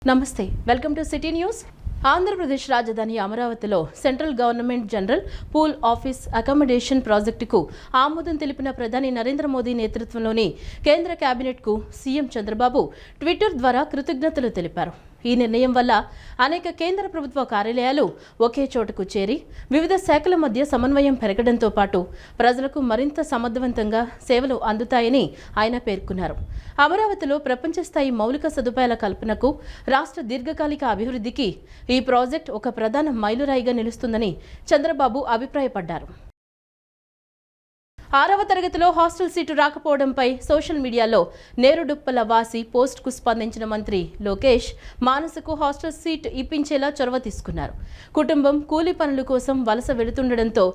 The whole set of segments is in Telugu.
నమస్తే welcome to city news. Andhra Pradesh రాజధాని అమరావతిలో central government general pool office accommodation ప్రాజెక్టుకు ఆమోదం తెలిపిన ప్రధాని నరేంద్ర మోదీ నేతృత్వంలోని కేంద్ర కేబినెట్కు సీఎం చంద్రబాబు ట్విట్టర్ ద్వారా కృతజ్ఞతలు తెలిపారు. ఈ నిర్ణయం వల్ల అనేక కేంద్ర ప్రభుత్వ కార్యాలయాలు ఒకే చోటకు చేరి వివిధ శాఖల మధ్య సమన్వయం పెరగడంతో పాటు ప్రజలకు మరింత సమర్థవంతంగా సేవలు అందుతాయని ఆయన పేర్కొన్నారు. అమరావతిలో ప్రపంచ స్థాయి మౌలిక సదుపాయాల కల్పనకు, రాష్ట్ర దీర్ఘకాలిక అభివృద్ధికి ఈ ప్రాజెక్ట్ ఒక ప్రధాన మైలురాయిగా నిలుస్తుందని చంద్రబాబు అభిప్రాయపడ్డారు. 6వ తరగతిలో హాస్టల్ సీటు రాకపోవడంపై సోషల్ మీడియాలో నేరుడుప్పల వాసి పోస్టుకు స్పందించిన మంత్రి లోకేష్ మానసకు హాస్టల్ సీట్ ఇప్పించేలా చొరవ తీసుకున్నారు. కుటుంబం కూలీ పనుల కోసం వలస వెళుతుండటంతో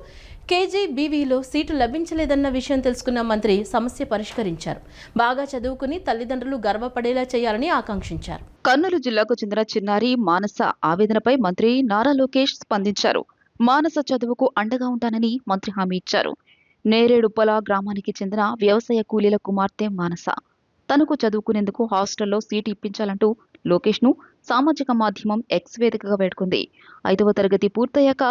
కేజీబీవీలో సీటు లభించలేదన్న విషయం తెలుసుకున్న మంత్రి సమస్య పరిష్కరించారు. బాగా చదువుకుని తల్లిదండ్రులు గర్వపడేలా చేయాలని ఆకాంక్షించారు. కర్నూలు జిల్లాకు చెందిన చిన్నారి మానస ఆవేదనపై మంత్రి నారా లోకేష్ స్పందించారు. మానస చదువుకు అండగా ఉంటానని మంత్రి హామీ ఇచ్చారు. నేరేడుప్పల గ్రామానికి చెందిన వ్యవసాయ కూలీల కుమార్తె మానస తనకు చదువుకునేందుకు హాస్టల్లో సీటు ఇప్పించాలంటూ లోకేష్ ను సామాజిక మాధ్యమం ఎక్స్ వేదికగా వేడుకుంది. 5వ తరగతి పూర్తయ్యాక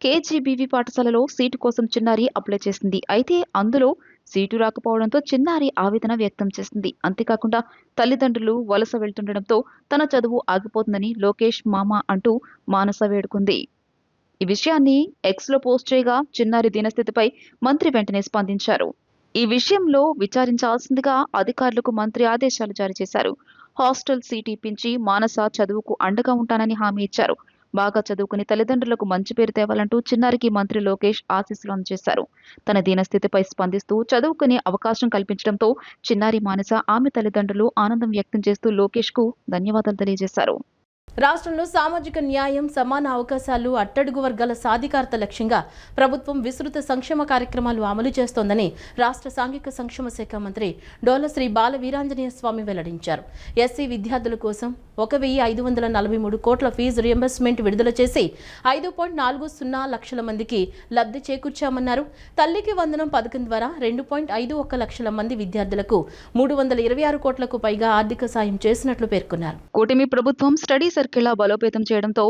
కేజీబీవీ పాఠశాలలో సీటు కోసం చిన్నారి అప్లై చేసింది. అయితే అందులో సీటు రాకపోవడంతో చిన్నారి ఆవేదన వ్యక్తం చేసింది. అంతేకాకుండా తల్లిదండ్రులు వలస వెళ్తుండటంతో తన చదువు ఆగిపోతుందని లోకేష్ మామ అంటూ మానస వేడుకుంది. ఈ విషయాన్ని ఎక్స్ లో పోస్ట్ చేయగా చిన్నారి దీనస్థితిపై మంత్రి వెంటనే స్పందించారు. ఈ విషయంలో విచారించాల్సిందిగా అధికారులకు మంత్రి ఆదేశాలు జారీ చేశారు. హాస్టల్ సీటు ఇప్పించి మానస చదువుకు అండగా ఉంటానని హామీ ఇచ్చారు. బాగా చదువుకుని తల్లిదండ్రులకు మంచి పేరు తేవాలంటూ చిన్నారికి మంత్రి లోకేష్ ఆశీస్సులు అందజేశారు. తన దీనస్థితిపై స్పందిస్తూ చదువుకునే అవకాశం కల్పించడంతో చిన్నారి మానస ఆమె తల్లిదండ్రులు ఆనందం వ్యక్తం చేస్తూ లోకేష్ కు ధన్యవాదాలు తెలియజేశారు. రాష్ట్రంలో సామాజిక న్యాయం, సమాన అవకాశాలు, అట్టడుగు వర్గాల సాధికారత లక్ష్యంగా ప్రభుత్వం విస్తృత సంక్షేమ కార్యక్రమాలు అమలు చేస్తోందని రాష్ట్ర సాంఘిక సంక్షేమ శాఖ మంత్రి డోల శ్రీ బాల వీరాంజనేయ స్వామి వెల్లడించారు. ఎస్సీ విద్యార్థుల కోసం 1,543 కోట్ల ఫీజు రియంబర్స్మెంట్ విడుదల చేసి 5.40 లక్షల మందికి లబ్ధి చేకూర్చామన్నారు. తల్లికి వందనం పథకం ద్వారా 2.51 లక్షల మంది విద్యార్థులకు 326 కోట్లకు పైగా ఆర్థిక సాయం చేసినట్లు పేర్కొన్నారు. కూటమి ప్రభుత్వం స్టడీ సర్కిళ్ల బలోపేతం చేయడంతో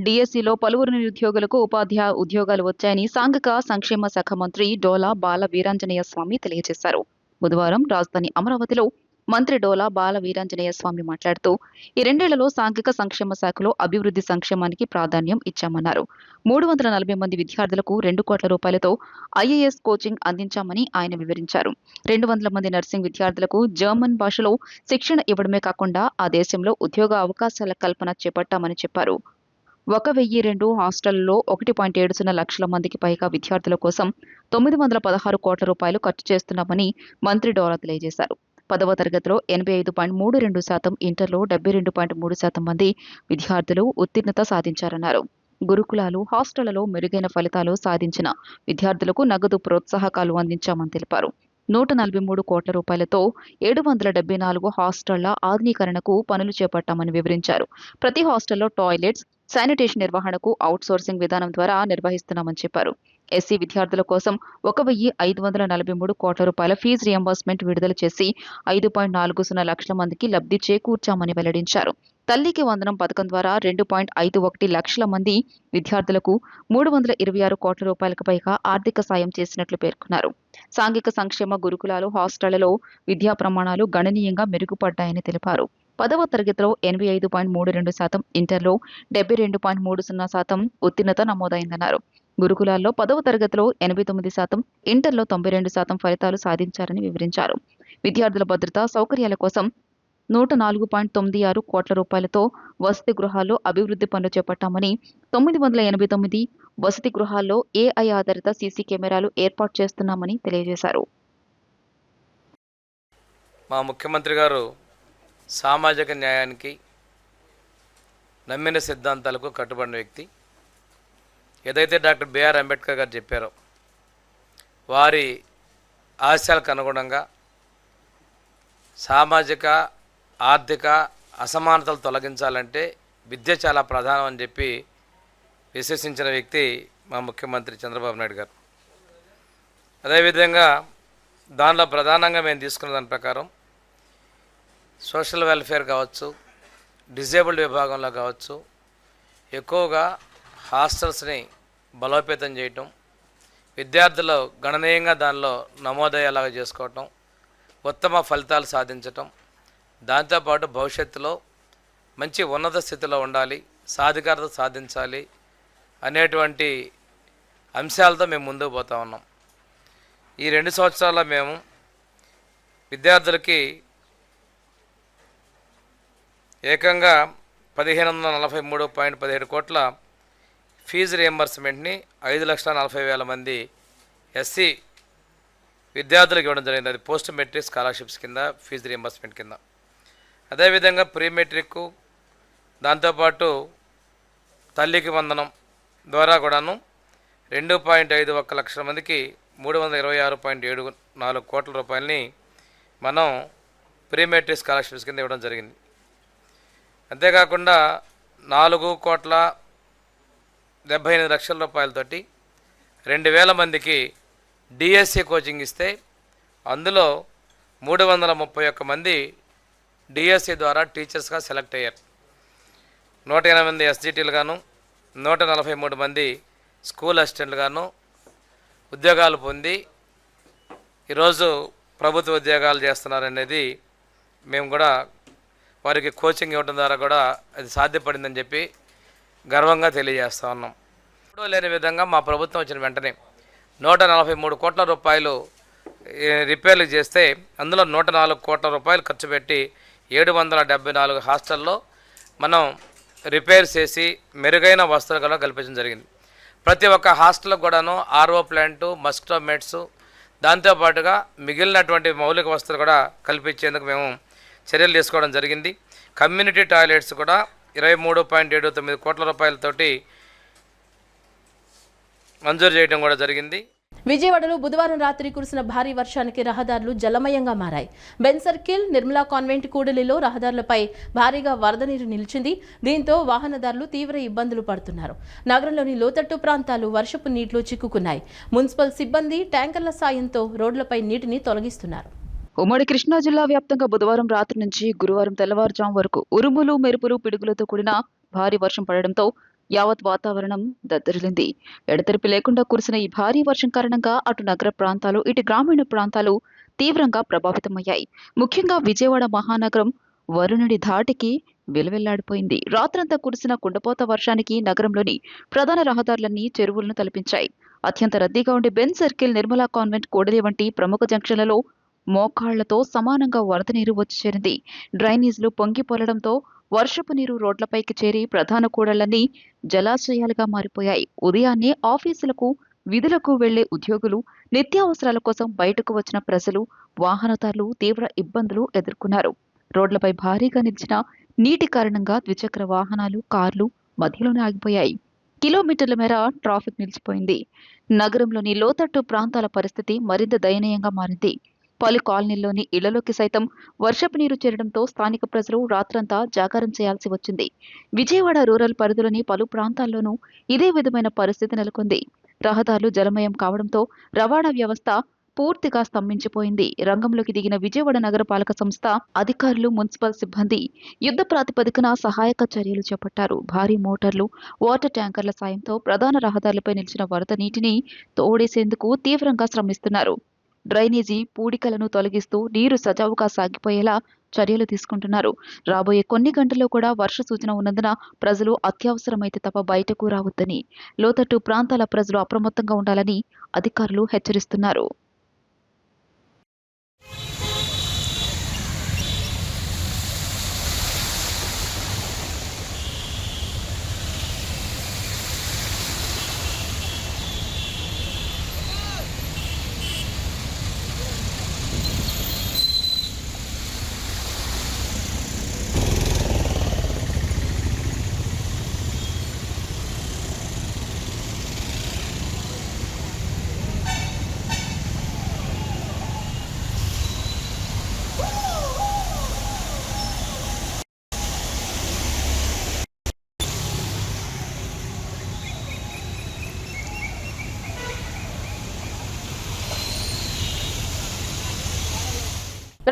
డిఎస్సిలో పలువురు నిరుద్యోగులకు ఉపాధ్యాయ ఉద్యోగాలు వచ్చాయని సాంఘిక సంక్షేమ శాఖ మంత్రి డోలా బాల వీరాంజనేయ స్వామి తెలియజేశారు. బుధవారం రాజధాని అమరావతిలో మంత్రి డోలా బాల వీరాంజనేయ స్వామి మాట్లాడుతూ ఈ 2 ఏళ్లలో సాంఘిక సంక్షేమ శాఖలో అభివృద్ధి సంక్షేమానికి ప్రాధాన్యం ఇచ్చామన్నారు. 340 మంది విద్యార్థులకు 2 కోట్ల రూపాయలతో ఐఏఎస్ కోచింగ్ అందించామని ఆయన వివరించారు. 200 మంది నర్సింగ్ విద్యార్థులకు జర్మన్ భాషలో శిక్షణ ఇవ్వడమే కాకుండా ఆ దేశంలో ఉద్యోగ అవకాశాల కల్పన చేపట్టామని చెప్పారు. 1,002 హాస్టళ్లలో 1.70 లక్షల మందికి పైగా విద్యార్థుల కోసం 916 కోట్ల రూపాయలు ఖర్చు చేస్తున్నామని మంత్రి డోలా తెలియజేశారు. 10వ తరగతిలో 85.32%, ఇంటర్లో 72.3% మంది విద్యార్థులు ఉత్తీర్ణత సాధించారన్నారు. గురుకులాలు, హాస్టళ్లలో మెరుగైన ఫలితాలు సాధించిన విద్యార్థులకు నగదు ప్రోత్సాహకాలు అందించామని తెలిపారు. 143 కోట్ల రూపాయలతో 774 హాస్టళ్ల ఆధునీకరణకు పనులు చేపట్టామని వివరించారు. ప్రతి హాస్టల్లో టాయిలెట్స్, శానిటేషన్ నిర్వహణకు అవుట్సోర్సింగ్ విధానం ద్వారా నిర్వహిస్తున్నామని చెప్పారు. ఎస్సీ విద్యార్థుల కోసం 1,543 కోట్ల రూపాయల ఫీజు రియంబర్స్మెంట్ విడుదల చేసి 5.40 లక్షల మందికి లబ్ధి చేకూర్చామని వెల్లడించారు. తల్లికి వందనం పథకం ద్వారా 2.51 లక్షల మంది విద్యార్థులకు 326 కోట్ల రూపాయలకు పైగా ఆర్థిక సాయం చేసినట్లు పేర్కొన్నారు. సాంఘిక సంక్షేమ గురుకులాలు, హాస్టళ్లలో విద్యా ప్రమాణాలు గణనీయంగా మెరుగుపడ్డాయని తెలిపారు. 10వ తరగతిలో 85.32%, ఇంటర్లో 72.30% ఉత్తీర్ణత నమోదైందన్నారు. గురుకులాల్లో 10వ తరగతిలో 89%, ఇంటర్లో 92% ఫలితాలు సాధించారని వివరించారు. విద్యార్థుల భద్రత, సౌకర్యాల కోసం 104.96 కోట్ల రూపాయలతో వసతి గృహాల్లో అభివృద్ధి పనులు చేపట్టామని, 989 వసతి గృహాల్లో ఏఐ ఆధారిత సీసీ కెమెరాలు ఏర్పాటు చేస్తున్నామని తెలియజేశారు. మా ముఖ్యమంత్రి గారు సామాజిక న్యాయానికి నమ్మిన సిద్ధాంతాలకు కట్టుబడిన వ్యక్తి. ఏదైతే డాక్టర్ బిఆర్ అంబేద్కర్ గారు చెప్పారో వారి ఆశయాలకు అనుగుణంగా సామాజిక, ఆర్థిక అసమానతలు తొలగించాలంటే విద్య చాలా ప్రధానం అని చెప్పి విశ్వసించిన వ్యక్తి మా ముఖ్యమంత్రి చంద్రబాబు నాయుడు గారు. అదేవిధంగా దానిలో ప్రధానంగా మేము తీసుకున్న దాని ప్రకారం సోషల్ వెల్ఫేర్ కావచ్చు, డిజేబుల్డ్ విభాగంలో కావచ్చు ఎక్కువగా హాస్టల్స్ని బలోపేతం చేయటం, విద్యార్థులు గణనీయంగా దానిలో నమోదయ్యేలాగా చేసుకోవటం, ఉత్తమ ఫలితాలు సాధించటం, దాంతోపాటు భవిష్యత్తులో మంచి ఉన్నత స్థితిలో ఉండాలి, సాధికారత సాధించాలి అనేటువంటి అంశాలతో మేము ముందుకు పోతా ఉన్నాం. ఈ 2 సంవత్సరాల్లో మేము విద్యార్థులకి ఏకంగా 1543.17 కోట్ల ఫీజు రియంబర్స్మెంట్ని 5,40,000 మంది ఎస్సీ విద్యార్థులకు ఇవ్వడం జరిగింది. అది పోస్ట్ మెట్రిక్ స్కాలర్షిప్స్ కింద ఫీజు రియంబర్స్మెంట్ కింద. అదేవిధంగా ప్రీ మెట్రిక్, దాంతోపాటు తల్లికి వందనం ద్వారా కూడాను 2.51 లక్షల మందికి 326.74 కోట్ల రూపాయలని మనం ప్రీ మెట్రిక్ స్కాలర్షిప్స్ కింద ఇవ్వడం జరిగింది. అంతేకాకుండా 4,78 లక్షల రూపాయలతోటి 2,000 మందికి డిఎస్సి కోచింగ్ ఇస్తే అందులో 331 మంది డిఎస్సి ద్వారా టీచర్స్గా సెలెక్ట్ అయ్యారు. 180 మంది ఎస్జిటీలు గాను 143 మంది స్కూల్ అసిస్టెంట్లు గాను ఉద్యోగాలు పొంది ఈరోజు ప్రభుత్వ ఉద్యోగాలు చేస్తున్నారనేది మేము కూడా వారికి కోచింగ్ ఇవ్వడం ద్వారా కూడా అది సాధ్యపడిందని చెప్పి గర్వంగా తెలియజేస్తూ ఉన్నాం. ఎప్పుడూ లేని విధంగా మా ప్రభుత్వం వచ్చిన వెంటనే 143 కోట్ల రూపాయలు రిపేర్లు చేస్తే అందులో 104 కోట్ల రూపాయలు ఖర్చు పెట్టి 774 హాస్టల్లో మనం రిపేర్ చేసి మెరుగైన వసతులు కూడా కల్పించడం జరిగింది. ప్రతి ఒక్క హాస్టల్కి కూడాను ఆర్ఓ ప్లాంటు, మస్కిటో మెట్స్, దాంతోపాటుగా మిగిలినటువంటి మౌలిక వసతులు కూడా కల్పించేందుకు మేము చర్యలు తీసుకోవడం జరిగింది. కమ్యూనిటీ టాయిలెట్స్ కూడా 23.79 కోట్ల రూపాయలతోటి మంజూరు చేయడం కూడా జరిగింది. విజయవాడలో బుధవారం రాత్రి కురిసిన భారీ వర్షానికి రహదారులు జలమయంగా మారాయి. బెన్ సర్కిల్, నిర్మలా కాన్వెంట్ కూడలిలో రహదారులపై భారీగా వరద నీరు నిలిచింది. దీంతో వాహనదారులు తీవ్ర ఇబ్బందులు పడుతున్నారు. నగరంలోని లోతట్టు ప్రాంతాలు వర్షపు నీటిలో చిక్కుకున్నాయి. మున్సిపల్ సిబ్బంది ట్యాంకర్ల సాయంతో రోడ్లపై నీటిని తొలగిస్తున్నారు. ఉమ్మడి కృష్ణా జిల్లా వ్యాప్తంగా బుధవారం రాత్రి నుంచి గురువారం తెల్లవారుజాము వరకు ఉరుములు, మెరుపులు, పిడుగులతో కూడిన భారీ వర్షం పడడంతో యావత్ వాతావరణం దద్దరిల్లింది. ఎడతెరిపి లేకుండా కురిసిన ఈ భారీ వర్షం కారణంగా అటు నగర ప్రాంతాలు, ఇటు గ్రామీణ ప్రాంతాలు తీవ్రంగా ప్రభావితమయ్యాయి. ముఖ్యంగా విజయవాడ మహానగరం వరుణుడి ధాటికి విలవిల్లాడిపోయింది. రాత్రంతా కురిసిన కుండపోత వర్షానికి నగరంలోని ప్రధాన రహదారులన్నీ చెరువులను తలపించాయి. అత్యంత రద్దీగా ఉండే బెన్ సర్కిల్, నిర్మలా కాన్వెంట్ కూడలి వంటి ప్రముఖ జంక్షన్లలో మోకాళ్లతో సమానంగా వరద నీరు వచ్చి చేరింది. డ్రైనేజీలు పొంగి పొరడంతో వర్షపు నీరు రోడ్లపైకి చేరి ప్రధాన కూడళ్లన్నీ జలాశయాలుగా మారిపోయాయి. ఉదయాన్నే ఆఫీసులకు, విధులకు వెళ్లే ఉద్యోగులు, నిత్యావసరాల కోసం బయటకు వచ్చిన ప్రజలు, వాహనదారులు తీవ్ర ఇబ్బందులు ఎదుర్కొన్నారు. రోడ్లపై భారీగా నిలిచిన నీటి కారణంగా ద్విచక్ర వాహనాలు, కార్లు మధ్యలోనే ఆగిపోయాయి. కిలోమీటర్ల మేర ట్రాఫిక్ నిలిచిపోయింది. నగరంలోని లోతట్టు ప్రాంతాల పరిస్థితి మరింత దయనీయంగా మారింది. పలు కాలనీల్లోని ఇళ్లలోకి సైతం వర్షపు నీరు చేరడంతో స్థానిక ప్రజలు రాత్రంతా జాగారం చేయాల్సి వచ్చింది. విజయవాడ రూరల్ పరిధిలోని పలు ప్రాంతాల్లోనూ ఇదే విధమైన పరిస్థితి నెలకొంది. రహదారులు జలమయం కావడంతో రవాణా వ్యవస్థ పూర్తిగా స్తంభించిపోయింది. రంగంలోకి దిగిన విజయవాడ నగరపాలక సంస్థ అధికారులు, మున్సిపల్ సిబ్బంది యుద్ధ ప్రాతిపదికన సహాయక చర్యలు చేపట్టారు. భారీ మోటార్లు, వాటర్ ట్యాంకర్ల సాయంతో ప్రధాన రహదారులపై నిలిచిన వరద నీటిని తోడేసేందుకు తీవ్రంగా శ్రమిస్తున్నారు. డ్రైనేజీ పూడికలను తొలగిస్తూ నీరు సజావుగా సాగిపోయేలా చర్యలు తీసుకుంటున్నారు. రాబోయే కొన్ని గంటల్లో కూడా వర్ష సూచన ఉన్నందున ప్రజలు అత్యవసరమైతే తప్ప బయటకు రావద్దని, లోతట్టు ప్రాంతాల ప్రజలు అప్రమత్తంగా ఉండాలని అధికారులు హెచ్చరిస్తున్నారు.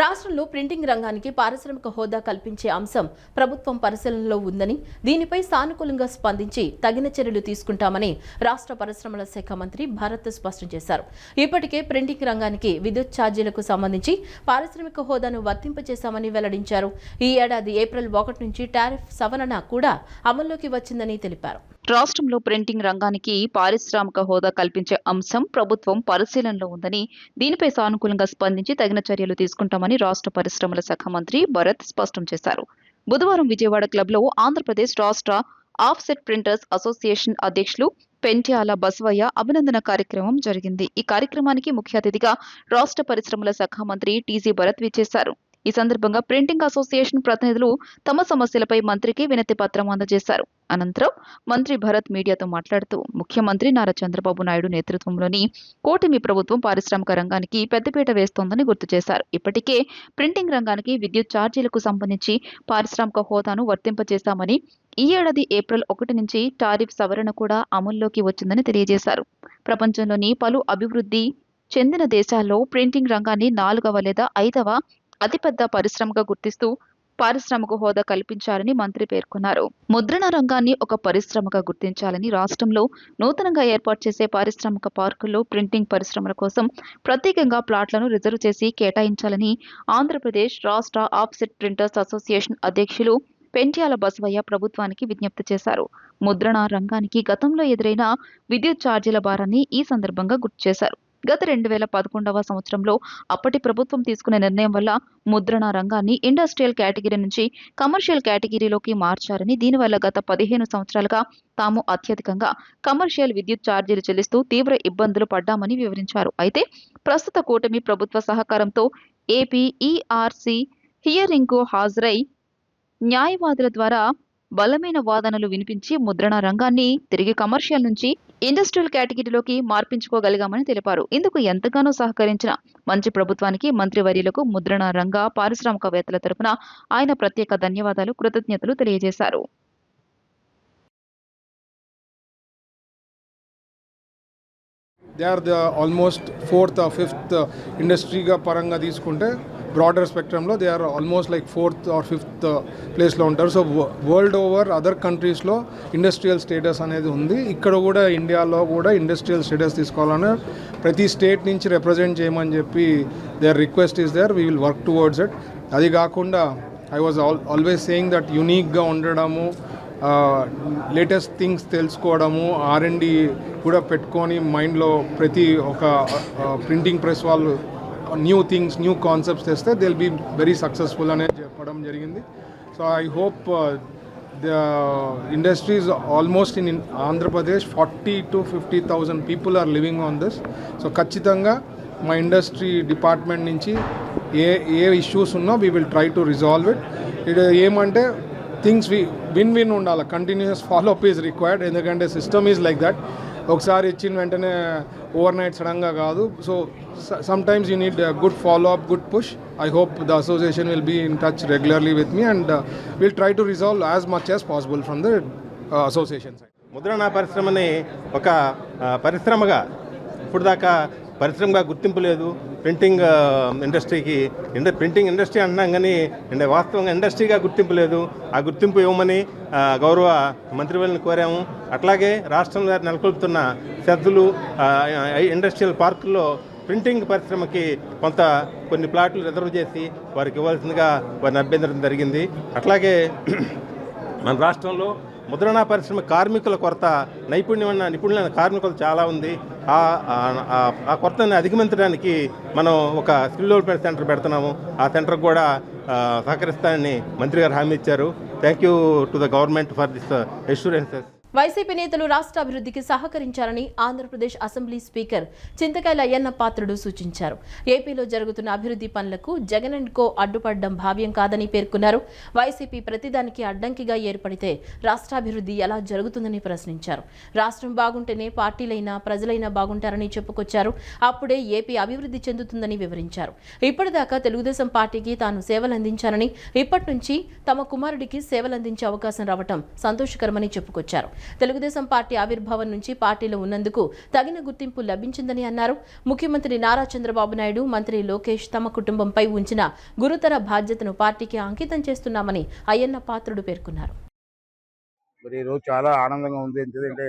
రాష్ట్రంలో ప్రింటింగ్ రంగానికి పారిశ్రామిక హోదా కల్పించే అంశం ప్రభుత్వం పరిశీలనలో ఉందని, దీనిపై సానుకూలంగా స్పందించి తగిన చర్యలు తీసుకుంటామని రాష్ట్ర పరిశ్రమల శాఖ మంత్రి భరత్ స్పష్టం చేశారు. ఇప్పటికే ప్రింటింగ్ రంగానికి విద్యుత్ ఛార్జీలకు సంబంధించి పారిశ్రామిక హోదాను వర్తింపజేశామని వెల్లడించారు. ఈ ఏడాది ఏప్రిల్ 1 నుంచి టారిఫ్ సవరణ కూడా అమల్లోకి వచ్చిందని తెలిపారు. రాష్ట్రంలో ప్రింటింగ్ రంగానికి పారిశ్రామిక హోదా కల్పించే అంశం ప్రభుత్వం పరిశీలనలో ఉందని, దీనిపై సానుకూలంగా స్పందించి తగిన చర్యలు తీసుకుంటామని రాష్ట్ర పరిశ్రమల శాఖ మంత్రి భరత్ స్పష్టం చేశారు. బుధవారం విజయవాడ క్లబ్లో ఆంధ్రప్రదేశ్ రాష్ట్ర ఆఫ్సెట్ ప్రింటర్స్ అసోసియేషన్ అధ్యక్షులు పెంట్యాల బసవయ్య అభినందన కార్యక్రమం జరిగింది. ఈ కార్యక్రమానికి ముఖ్య అతిథిగా రాష్ట్ర పరిశ్రమల శాఖ మంత్రి టీజీ భరత్ విచ్చేశారు. ఈ సందర్భంగా ప్రింటింగ్ అసోసియేషన్ ప్రతినిధులు తమ సమస్యలపై మంత్రికి వినతి పత్రం అందజేశారు. అనంతరం మంత్రి భరత్ మీడియాతో మాట్లాడుతూ ముఖ్యమంత్రి నారా చంద్రబాబు నాయుడు నేతృత్వంలోని కూటమి ప్రభుత్వం పారిశ్రామిక రంగానికి పెద్దపీట వేస్తోందని గుర్తు చేశారు. ఇప్పటికే ప్రింటింగ్ రంగానికి విద్యుత్ ఛార్జీలకు సంబంధించి పారిశ్రామిక హోదాను వర్తింపజేశామని, ఈ ఏడాది ఏప్రిల్ 1 నుంచి టారిఫ్ సవరణ కూడా అమల్లోకి వచ్చిందని తెలియజేశారు. ప్రపంచంలోని పలు అభివృద్ధి చెందిన దేశాల్లో ప్రింటింగ్ రంగాన్ని 4వ లేదా 5వ అతిపెద్ద పరిశ్రమగా గుర్తిస్తూ పారిశ్రామిక హోదా కల్పించాలని మంత్రి పేర్కొన్నారు. ముద్రణ రంగాన్ని ఒక పరిశ్రమగా గుర్తించాలని, రాష్ట్రంలో నూతనంగా ఏర్పాటు చేసే పారిశ్రామిక పార్కుల్లో ప్రింటింగ్ పరిశ్రమల కోసం ప్రత్యేకంగా ప్లాట్లను రిజర్వ్ చేసి కేటాయించాలని ఆంధ్రప్రదేశ్ రాష్ట్ర ఆఫ్సెట్ ప్రింటర్స్ అసోసియేషన్ అధ్యక్షులు పెంట్యాల బసవయ్య ప్రభుత్వానికి విజ్ఞప్తి చేశారు. ముద్రణ రంగానికి గతంలో ఎదురైన విద్యుత్ ఛార్జీల భారాన్ని ఈ సందర్భంగా గుర్తు చేశారు. గత 2011వ సంవత్సరంలో అప్పటి ప్రభుత్వం తీసుకునే నిర్ణయం వల్ల ముద్రణ రంగాన్ని ఇండస్ట్రియల్ కేటగిరీ నుంచి కమర్షియల్ కేటగిరీలోకి మార్చారని, దీనివల్ల గత 15 సంవత్సరాలుగా తాము అత్యధికంగా కమర్షియల్ విద్యుత్ ఛార్జీలు చెల్లిస్తూ తీవ్ర ఇబ్బందులు పడ్డామని వివరించారు. అయితే ప్రస్తుత కూటమి ప్రభుత్వ సహకారంతో ఏపీ ఈఆర్సీ హియరింగ్కు హాజరై న్యాయవాదుల ద్వారా బలమైన వాదనలు వినిపించి ముద్రణ రంగాన్ని తిరిగి కమర్షియల్ నుంచి ఇండస్ట్రియల్ కేటగిరీలోకి మార్పించుకోగలిగామని తెలిపారు. ఇందుకు ఎంతగానో సహకరించిన మంచి ప్రభుత్వానికి, మంత్రివర్యులకు, ముద్రణ రంగ పారిశ్రామికవేత్తల తరపున ఆయన ప్రత్యేక ధన్యవాదాలు, కృతజ్ఞతలు తెలియజేశారు. They are the almost 4th or 5th ఇండస్ట్రీగా పరంగా తీసుకుంటే బ్రాడర్ స్పెక్ట్రమ్లో they are almost like 4th or 5th ప్లేస్లో ఉంటారు. సో వరల్డ్ ఓవర్ అదర్ కంట్రీస్లో ఇండస్ట్రియల్ స్టేటస్ అనేది ఉంది. ఇక్కడ కూడా ఇండియాలో కూడా ఇండస్ట్రియల్ స్టేటస్ తీసుకోవాలని ప్రతి స్టేట్ నుంచి రిప్రజెంట్ చేయమని చెప్పి their request is there. We will work towards it. అది కాకుండా I was always saying that యునీక్గా ఉండడము, లేటెస్ట్ థింగ్స్ తెలుసుకోవడము, R&D కూడా పెట్టుకొని మైండ్లో ప్రతి ఒక ప్రింటింగ్ ప్రెస్ వాళ్ళు న్యూ థింగ్స్, న్యూ కాన్సెప్ట్స్ తెస్తే they will be very successful అనేది చెప్పడం జరిగింది. So I hope the industries almost in Andhra Pradesh 40,000 to 50,000 people are living on this. So ఖచ్చితంగా మా ఇండస్ట్రీ డిపార్ట్మెంట్ నుంచి ఏ ఇష్యూస్ ఉన్నా we will try to resolve it. ఇది ఏమంటే థింగ్స్ విన్ విన్ ఉండాలి. Continuous follow up is required. ఎందుకంటే సిస్టమ్ ఈజ్ లైక్ దట్. ఒకసారి ఇచ్చిన వెంటనే ఓవర్ నైట్ సడన్గా కాదు. So sometimes you need good follow up, good push. I hope the association will be in touch regularly with me and will try to resolve as much as possible from the association side. ముద్రణ పరిశ్రమని ఒక పరిశ్రమగా ఇప్పుడు దాకా పరిశ్రమగా గుర్తింపు లేదు. ప్రింటింగ్ ఇండస్ట్రీకి ప్రింటింగ్ ఇండస్ట్రీ అంటున్నాం కానీ వాస్తవంగా ఇండస్ట్రీగా గుర్తింపు లేదు. ఆ గుర్తింపు ఇవ్వమని గౌరవ మంత్రివర్యులను కోరాము. అట్లాగే రాష్ట్రంలో నెలకొల్పుతున్న శ్రద్ధలు ఇండస్ట్రియల్ పార్కుల్లో ప్రింటింగ్ పరిశ్రమకి కొన్ని ప్లాట్లు రిజర్వ్ చేసి వారికి ఇవ్వాల్సిందిగా వారిని అభ్యంతరం జరిగింది. అట్లాగే మన రాష్ట్రంలో ముద్రణ పరిశ్రమ కార్మికుల కొరత, నిపుణులైన కార్మికులు చాలా ఉంది. ఆ కొరతని అధిగమించడానికి మనం ఒక స్కిల్ డెవలప్మెంట్ సెంటర్ పెడుతున్నాము. ఆ సెంటర్కి కూడా సహకరిస్తానని మంత్రి గారు హామీ ఇచ్చారు. Thank you to the government for this assurances. YCP నేతలు రాష్ట్ర అభివృద్ధికి సహకరించాలని ఆంధ్రప్రదేశ్ అసెంబ్లీ స్పీకర్ చింతకాయల అయ్యన్న పాత్రుడు సూచించారు. ఏపీలో జరుగుతున్న అభివృద్ధి పనులకు జగన్ అండ్ కో అడ్డుపడడం భావ్యం కాదని పేర్కొన్నారు. వైసీపీ ప్రతిదానికి అడ్డంకిగా ఏర్పడితే రాష్ట్రాభివృద్ధి ఎలా జరుగుతుందని ప్రశ్నించారు. రాష్ట్రం బాగుంటేనే పార్టీలైనా ప్రజలైనా బాగుంటారని చెప్పుకొచ్చారు. అప్పుడే ఏపీ అభివృద్ధి చెందుతుందని వివరించారు. ఇప్పటిదాకా తెలుగుదేశం పార్టీకి తాను సేవలందించానని, ఇప్పటి నుంచి తమ కుమారుడికి సేవలందించే అవకాశం రావటం సంతోషకరమని చెప్పుకొచ్చారు. తెలుగుదేశం పార్టీ ఆవిర్భావం నుంచి పార్టీలో ఉన్నందుకు తగిన గుర్తింపు లభించిందని అన్నారు. ముఖ్యమంత్రి నారా చంద్రబాబు నాయుడు, మంత్రి లోకేష్ తమ కుటుంబంపై ఉంచిన గురుతర బాధ్యతను పార్టీకి అంకితం చేస్తున్నామని అయ్యన్న పాత్రుడు పేర్కొన్నారు. మరి ఈరోజు చాలా ఆనందంగా ఉంది. ఎందుకంటే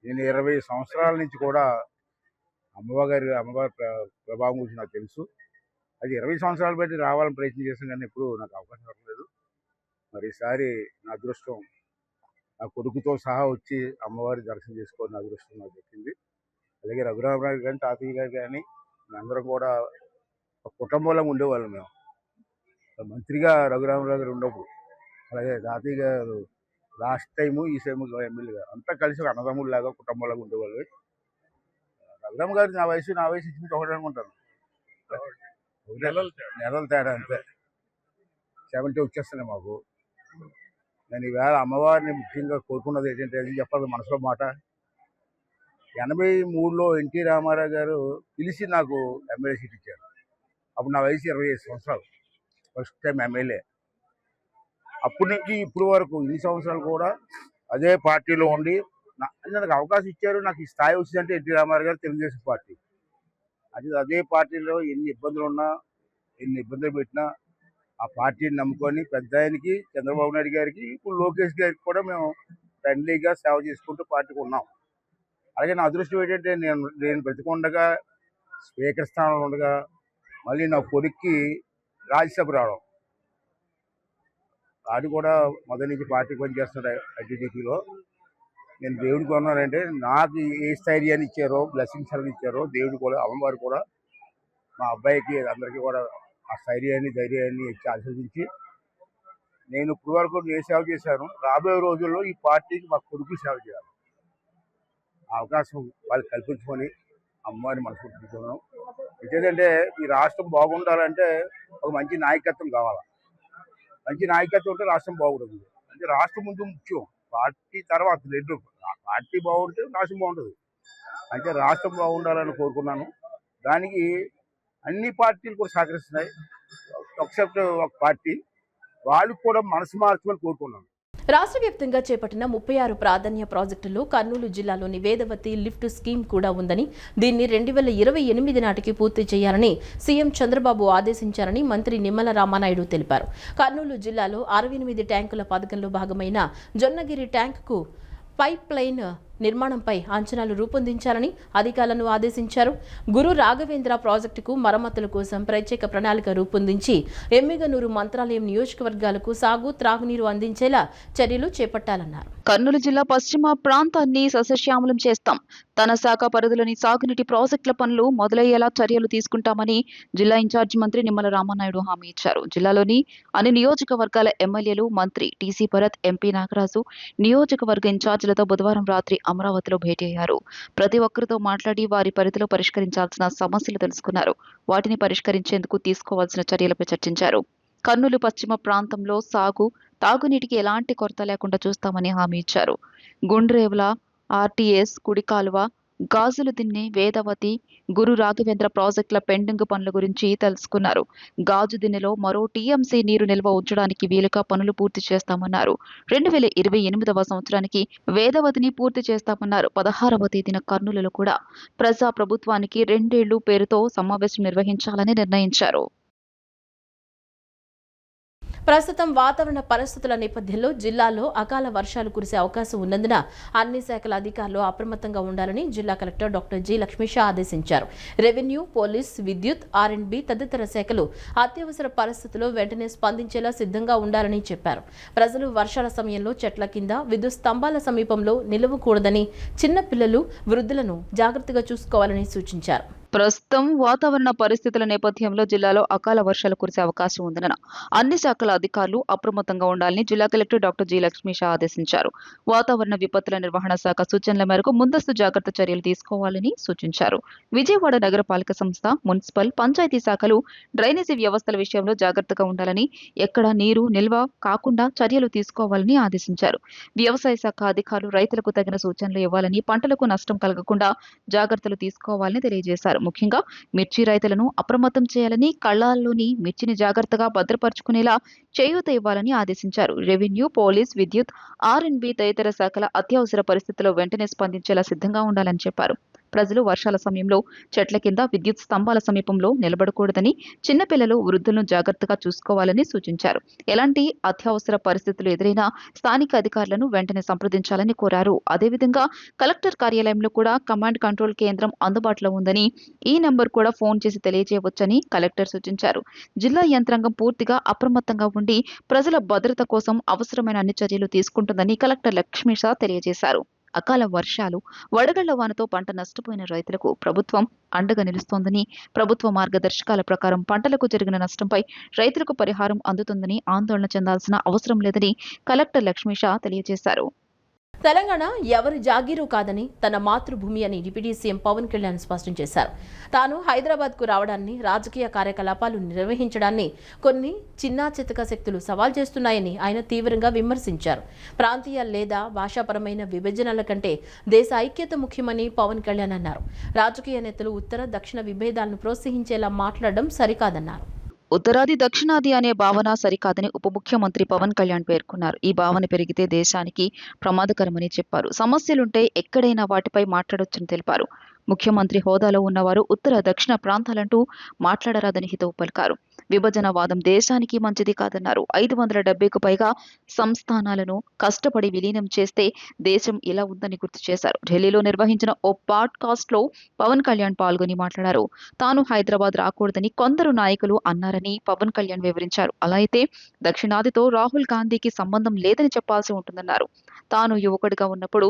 నేను 20 సంవత్సరాల నుంచి కూడా అమ్మవారి ప్రభావం గురించి నాకు తెలుసు. అది 20 సంవత్సరాలు బట్టి రావాలని ప్రయత్నం చేశాను, కానీ ఎప్పుడు నాకు అవకాశం రావట్లేదు. మరి ఈసారి నా అదృష్టం నా కొడుకుతో సహా వచ్చి అమ్మవారి దర్శనం చేసుకోవాలని అదృష్టం నాకు దక్కింది. అలాగే రఘురామరావు కానీ తాతయ్య గారు కానీ మేమందరం కూడా ఒక కుటుంబంలో ఉండేవాళ్ళం. మేము మంత్రిగా రఘురామరావు గారు ఉన్నప్పుడు, అలాగే తాతయ్య గారు లాస్ట్ టైము ఈ టైము ఎమ్మెల్యేగా అంతా కలిసి ఒక అన్నదమ్ముళ్ళలాగా కుటుంబంలాగా ఉండేవాళ్ళు. రఘురామ గారు నా వయసు ఇచ్చి ఒకటి అనుకుంటాను, నెలల తేడా అంతే. 70 వచ్చేస్తున్నాయి మాకు. నేను ఈవేళ అమ్మవారిని ముఖ్యంగా కోరుకున్నది ఏంటంటే, అది చెప్పాలి మనసులో మాట. 83లో ఎన్టీ రామారావు గారు పిలిచి నాకు ఎమ్మెల్యే సీట్ ఇచ్చారు. అప్పుడు నా వయసు 25 సంవత్సరాలు, ఫస్ట్ టైం ఎమ్మెల్యే. అప్పటి నుంచి ఇప్పుడు వరకు ఇన్ని సంవత్సరాలు కూడా అదే పార్టీలో ఉండి నాకు అవకాశం ఇచ్చారు. నాకు ఈ స్థాయి వచ్చిందంటే ఎన్టీ రామారావు గారు, తెలుగుదేశం పార్టీ. అదే పార్టీలో ఎన్ని ఇబ్బందులు ఉన్నా, ఎన్ని ఇబ్బందులు పెట్టినా ఆ పార్టీని నమ్ముకొని పెద్ద ఆయనకి చంద్రబాబు నాయుడు గారికి, ఇప్పుడు లోకేష్ గారికి కూడా మేము ఫ్రెండ్లీగా సేవ చేసుకుంటూ పార్టీకి ఉన్నాం. అలాగే నా అదృష్టం ఏంటంటే, నేను బ్రతికుండగా స్పీకర్ స్థానంలో ఉండగా మళ్ళీ నా కొడుక్కి రాజ్యసభ రావడం. అది కూడా మొదటి నుంచి పార్టీ పనిచేస్తున్నాడు ఐటీడీపీలో. నేను దేవుడికి కొన్నానంటే, నాకు ఏ స్థైర్యాన్ని ఇచ్చారో, బ్లెస్సింగ్స్ అని ఇచ్చారో దేవుడు కూడా, అమ్మవారు కూడా మా అబ్బాయికి అందరికీ కూడా ఆ స్థైర్యాన్ని, ధైర్యాన్ని ఇచ్చి ఆశీర్వదించి, నేను ఇప్పుడు వరకు నేను సేవ చేశాను. రాబోయే రోజుల్లో ఈ పార్టీకి మా కొడుకు సేవ చేయాలి. ఆ అవకాశం వాళ్ళు కల్పించుకొని అమ్మవారిని మనసుకుంటున్నాను. ఏంటంటే, ఈ రాష్ట్రం బాగుండాలంటే ఒక మంచి నాయకత్వం కావాలి. మంచి నాయకత్వం ఉంటే రాష్ట్రం బాగుంటుంది. అంటే రాష్ట్రం ముందు ముఖ్యం, పార్టీ తర్వాత రెండు. పార్టీ బాగుంటే రాష్ట్రం బాగుంటుంది. అంటే రాష్ట్రం బాగుండాలని కోరుకున్నాను. దానికి అన్ని పార్టీలు కూడా సహకరిస్తున్నాయి, ఎక్సెప్ట్ ఒక పార్టీ. వాళ్ళు కూడా మనసు మార్చమని కోరుకున్నాను. రాష్ట్ర వ్యాప్తంగా చేపట్టిన 36 ప్రాధాన్య ప్రాజెక్టుల్లో కర్నూలు జిల్లాలోని వేదవతి లిఫ్ట్ స్కీమ్ కూడా ఉందని, దీన్ని 2028 నాటికి పూర్తి చేయాలని సీఎం చంద్రబాబు ఆదేశించారని మంత్రి నిమ్మల రామానాయుడు తెలిపారు. కర్నూలు జిల్లాలో 68 ట్యాంకుల పథకంలో భాగమైన జొన్నగిరి ట్యాంకుకు పైప్ లైన్ నిర్మాణంపై అంచనాలు రూపొందించాలని అధికారులను ఆదేశించారు. గురు రాఘవేంద్ర ప్రాజెక్టుకు మరమ్మతుల కోసం ప్రత్యేక ప్రణాళిక రూపొందించి ఎమ్మిగనూరు, మంత్రాలయం నియోజకవర్గాలకు సాగు, త్రాగునీరు అందించేలా చర్యలు చేపట్టాలన్నారు. కర్నూలు జిల్లా పశ్చిమ ప్రాంతాన్ని సస్యశ్యామలం చేస్తాం. తన శాఖ పరిధిలోని సాగునీటి ప్రాజెక్టుల పనులు మొదలయ్యేలా చర్యలు తీసుకుంటామని జిల్లా ఇన్ఛార్జి మంత్రి నిమ్మల రామానాయుడు హామీ ఇచ్చారు. జిల్లాలోని అన్ని నియోజకవర్గాల ఎమ్మెల్యేలు, మంత్రి టీసీ భరత్, ఎంపీ నాగరాజు నియోజకవర్గ ఇన్ఛార్జీలతో బుధవారం రాత్రి అమరావతిలో భేటీ అయ్యారు. ప్రతి ఒక్కరితో మాట్లాడి వారి పరిధిలో పరిష్కరించాల్సిన సమస్యలు తెలుసుకున్నారు. వాటిని పరిష్కరించేందుకు తీసుకోవాల్సిన చర్యలపై చర్చించారు. కర్నూలు పశ్చిమ ప్రాంతంలో సాగు, తాగునీటికి ఎలాంటి కొరత లేకుండా చూస్తామని హామీ ఇచ్చారు. గుండ్రేవుల, ఆర్టీఎస్, కుడికాలువ, గాజులు దిన్నె, వేదవతి, గురు రాఘవేంద్ర ప్రాజెక్టుల పెండింగ్ పనుల గురించి తెలుసుకున్నారు. గాజు దిన్నెలో మరో టీఎంసీ నీరు నిల్వ ఉంచడానికి వీలుగా పనులు పూర్తి చేస్తామన్నారు. 2028వ సంవత్సరానికి వేదవతిని పూర్తి చేస్తామన్నారు. 16వ తేదీన కర్నూలులో కూడా ప్రజా ప్రభుత్వానికి 2 ఏళ్లు పేరుతో సమావేశం నిర్వహించాలని నిర్ణయించారు. ప్రస్తుతం వాతావరణ పరిస్థితుల నేపథ్యంలో జిల్లాలో అకాల వర్షాలు కురిసే అవకాశం ఉన్నందున అన్ని శాఖల అధికారులు అప్రమత్తంగా ఉండాలని జిల్లా కలెక్టర్ డాక్టర్ జి లక్ష్మీషా ఆదేశించారు. రెవెన్యూ, పోలీస్, విద్యుత్, R&B తదితర శాఖలు అత్యవసర పరిస్థితుల్లో వెంటనే స్పందించేలా సిద్ధంగా ఉండాలని చెప్పారు. ప్రజలు వర్షాల సమయంలో చెట్ల కింద, విద్యుత్ స్తంభాల సమీపంలో నిలవకూడదని, చిన్న పిల్లలు, వృద్ధులను జాగ్రత్తగా చూసుకోవాలని సూచించారు. ప్రస్తుతం వాతావరణ పరిస్థితుల నేపథ్యంలో జిల్లాలో అకాల వర్షాలు కురిసే అవకాశం ఉందన్న అన్ని శాఖల అధికారులు అప్రమత్తంగా ఉండాలని జిల్లా కలెక్టర్ డాక్టర్ జి లక్ష్మీషా ఆదేశించారు. వాతావరణ విపత్తుల నిర్వహణ శాఖ సూచనల మేరకు ముందస్తు జాగ్రత్త చర్యలు తీసుకోవాలని సూచించారు. విజయవాడ నగరపాలక సంస్థ, మున్సిపల్, పంచాయతీ శాఖలు డ్రైనేజీ వ్యవస్థల విషయంలో జాగ్రత్తగా ఉండాలని, ఎక్కడ నీరు నిల్వ కాకుండా చర్యలు తీసుకోవాలని ఆదేశించారు. వ్యవసాయ శాఖ అధికారులు రైతులకు తగిన సూచనలు ఇవ్వాలని, పంటలకు నష్టం కలగకుండా జాగ్రత్తలు తీసుకోవాలని తెలియజేశారు. ముఖ్యంగా మిర్చి రైతులను అప్రమత్తం చేయాలని, కళ్ళాల్లోని మిర్చిని జాగ్రత్తగా భద్రపరుచుకునేలా చేయూత ఇవ్వాలని ఆదేశించారు. రెవెన్యూ, పోలీస్, విద్యుత్, ఆర్ఎండ్బి తదితర శాఖల అత్యవసర పరిస్థితుల్లో వెంటనే స్పందించేలా సిద్ధంగా ఉండాలని చెప్పారు. ప్రజలు వర్షాల సమయంలో చెట్ల కింద, విద్యుత్ స్తంభాల సమీపంలో నిలబడకూడదని, చిన్నపిల్లలు, వృద్ధులను జాగ్రత్తగా చూసుకోవాలని సూచించారు. ఎలాంటి అత్యవసర పరిస్థితులు ఎదురైనా స్థానిక అధికారులను వెంటనే సంప్రదించాలని కోరారు. అదేవిధంగా కలెక్టర్ కార్యాలయంలో కూడా కమాండ్ కంట్రోల్ కేంద్రం అందుబాటులో ఉందని, ఈ నెంబర్ కూడా ఫోన్ చేసి తెలియజేయవచ్చని కలెక్టర్ సూచించారు. జిల్లా యంత్రాంగం పూర్తిగా అప్రమత్తంగా ఉండి ప్రజల భద్రత కోసం అవసరమైన అన్ని చర్యలు తీసుకుంటుందని కలెక్టర్ లక్ష్మీషా తెలియజేశారు. అకాల వర్షాలు, వడగళ్ల వానతో పంట నష్టపోయిన రైతులకు ప్రభుత్వం అండగా నిలుస్తోందని, ప్రభుత్వ మార్గదర్శకాల ప్రకారం పంటలకు జరిగిన నష్టంపై రైతులకు పరిహారం అందుతుందని ఆందోళన చెందాల్సిన అవసరం లేదని కలెక్టర్ లక్ష్మీషా తెలియజేశారు. తెలంగాణ ఎవరి జాగీరు కాదని, తన మాతృభూమి అని డిప్యూటీ సీఎం పవన్ కళ్యాణ్ స్పష్టం చేశారు. తాను హైదరాబాద్కు రావడాన్ని, రాజకీయ కార్యకలాపాలు నిర్వహించడాన్ని కొన్ని చిన్నా చితక శక్తులు సవాల్ చేస్తున్నాయని ఆయన తీవ్రంగా విమర్శించారు. ప్రాంతీయ లేదా భాషాపరమైన విభజనల కంటే దేశ ఐక్యత ముఖ్యమని పవన్ కళ్యాణ్ అన్నారు. రాజకీయ నేతలు ఉత్తర, దక్షిణ విభేదాలను ప్రోత్సహించేలా మాట్లాడడం సరికాదన్నారు. ఉత్తరాది, దక్షిణాది అనే భావన సరికాదని ఉప ముఖ్యమంత్రి పవన్ కళ్యాణ్ పేర్కొన్నారు. ఈ భావన పెరిగితే దేశానికి ప్రమాదకరమని చెప్పారు. సమస్యలుంటే ఎక్కడైనా వాటిపై మాట్లాడొచ్చని తెలిపారు. ముఖ్యమంత్రి హోదాలో ఉన్నవారు ఉత్తర, దక్షిణ ప్రాంతాలంటూ మాట్లాడరాదని హితవు పలికారు. విభజనవాదం దేశానికి మంచిది కాదన్నారు. 570కు పైగా సంస్థానాలను కష్టపడి విలీనం చేస్తే దేశం ఇలా ఉందని గుర్తు చేశారు. ఢిల్లీలో నిర్వహించిన ఓ పాడ్కాస్ట్ లో పవన్ కళ్యాణ్ పాల్గొని మాట్లాడారు. తాను హైదరాబాద్ రాకూడదని కొందరు నాయకులు అన్నారని పవన్ కళ్యాణ్ వివరించారు. అలా అయితే దక్షిణాదితో రాహుల్ గాంధీకి సంబంధం లేదని చెప్పాల్సి ఉంటుందన్నారు. తాను యువకుడిగా ఉన్నప్పుడు